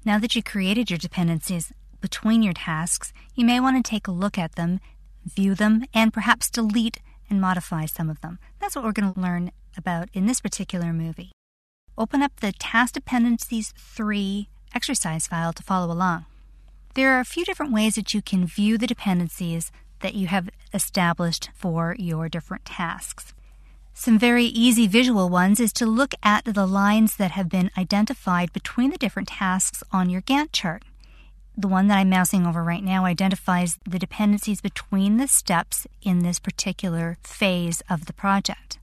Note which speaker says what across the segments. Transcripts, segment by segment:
Speaker 1: Now that you created your dependencies between your tasks, you may want to take a look at them, view them, and perhaps delete and modify some of them. That's what we're going to learn about in this particular movie. Open up the Task Dependencies 3 exercise file to follow along. There are a few different ways that you can view the dependencies that you have established for your different tasks. Some very easy visual ones is to look at the lines that have been identified between the different tasks on your Gantt chart. The one that I'm mousing over right now identifies the dependencies between the steps in this particular phase of the project.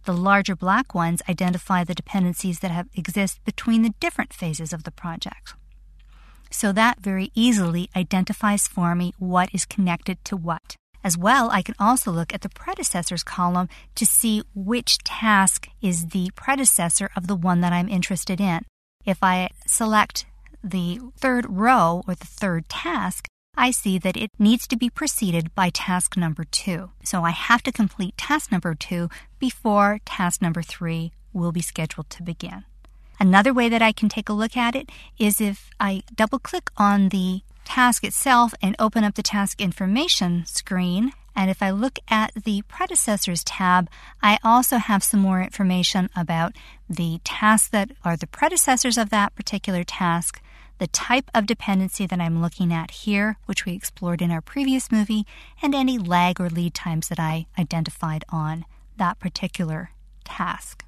Speaker 1: The larger black ones identify the dependencies that exist between the different phases of the project. So that very easily identifies for me what is connected to what. As well, I can also look at the predecessors column to see which task is the predecessor of the one that I'm interested in. If I select the third row or the third task, I see that it needs to be preceded by task number 2. So I have to complete task number 2 before task number 3 will be scheduled to begin. Another way that I can take a look at it is if I double-click on the task itself and open up the task information screen, and if I look at the predecessors tab, I also have some more information about the tasks that are the predecessors of that particular task, the type of dependency that I'm looking at here, which we explored in our previous movie, and any lag or lead times that I identified on that particular task.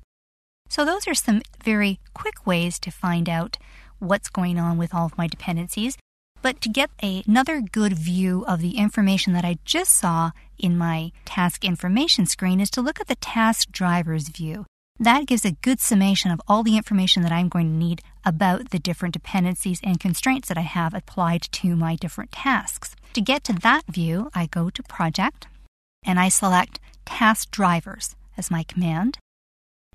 Speaker 1: So those are some very quick ways to find out what's going on with all of my dependencies. But to get another good view of the information that I just saw in my task information screen is to look at the task drivers view. That gives a good summation of all the information that I'm going to need about the different dependencies and constraints that I have applied to my different tasks. To get to that view, I go to Project, and I select Task Drivers as my command.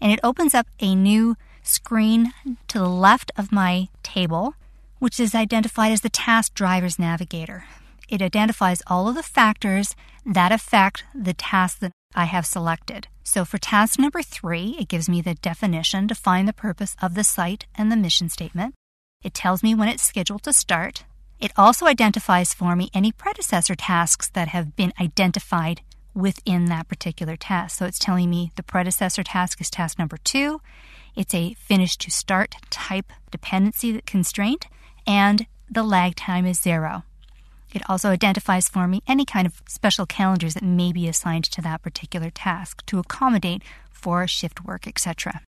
Speaker 1: And it opens up a new screen to the left of my table, which is identified as the Task Drivers Navigator. It identifies all of the factors that affect the task that I have selected. So for task number 3, it gives me the definition, define the purpose of the site and the mission statement. It tells me when it's scheduled to start. It also identifies for me any predecessor tasks that have been identified within that particular task. So it's telling me the predecessor task is task number 2. It's a finish to start type dependency constraint, and the lag time is 0. It also identifies for me any kind of special calendars that may be assigned to that particular task to accommodate for shift work, etc.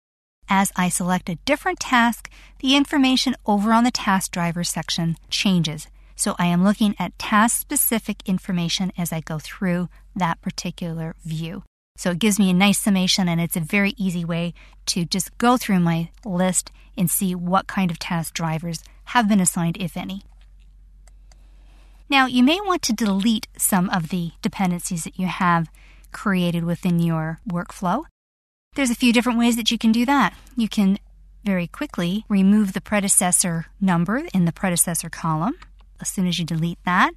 Speaker 1: As I select a different task, the information over on the task driver section changes. So I am looking at task-specific information as I go through that particular view. So it gives me a nice summation, and it's a very easy way to just go through my list and see what kind of task drivers have been assigned, if any. Now, you may want to delete some of the dependencies that you have created within your workflow. There's a few different ways that you can do that. You can very quickly remove the predecessor number in the predecessor column as soon as you delete that,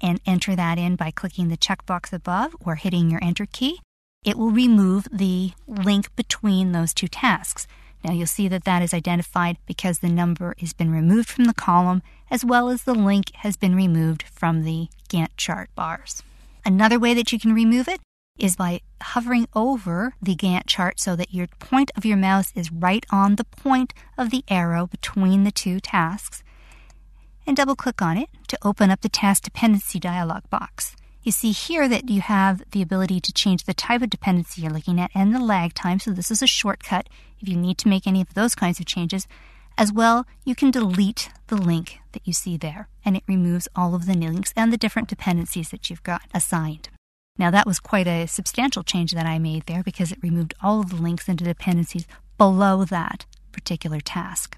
Speaker 1: and enter that in by clicking the checkbox above or hitting your Enter key. It will remove the link between those two tasks. Now you'll see that that is identified because the number has been removed from the column, as well as the link has been removed from the Gantt chart bars. Another way that you can remove it is by hovering over the Gantt chart so that your point of your mouse is right on the point of the arrow between the two tasks, and double-click on it to open up the Task Dependency dialog box. You see here that you have the ability to change the type of dependency you're looking at and the lag time, so this is a shortcut if you need to make any of those kinds of changes. As well, you can delete the link that you see there, and it removes all of the links and the different dependencies that you've got assigned. Now that was quite a substantial change that I made there because it removed all of the links into dependencies below that particular task.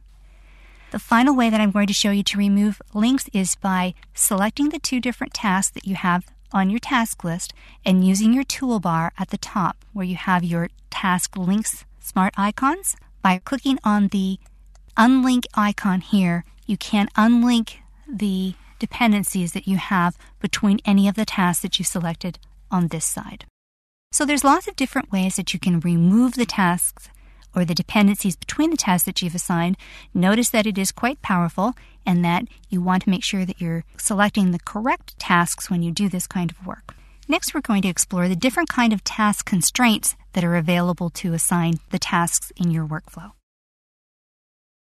Speaker 1: The final way that I'm going to show you to remove links is by selecting the two different tasks that you have on your task list and using your toolbar at the top where you have your task links smart icons. By clicking on the unlink icon here, you can unlink the dependencies that you have between any of the tasks that you selected on this side. So there's lots of different ways that you can remove the tasks or the dependencies between the tasks that you've assigned, notice that it is quite powerful and that you want to make sure that you're selecting the correct tasks when you do this kind of work. Next, we're going to explore the different kind of task constraints that are available to assign the tasks in your workflow.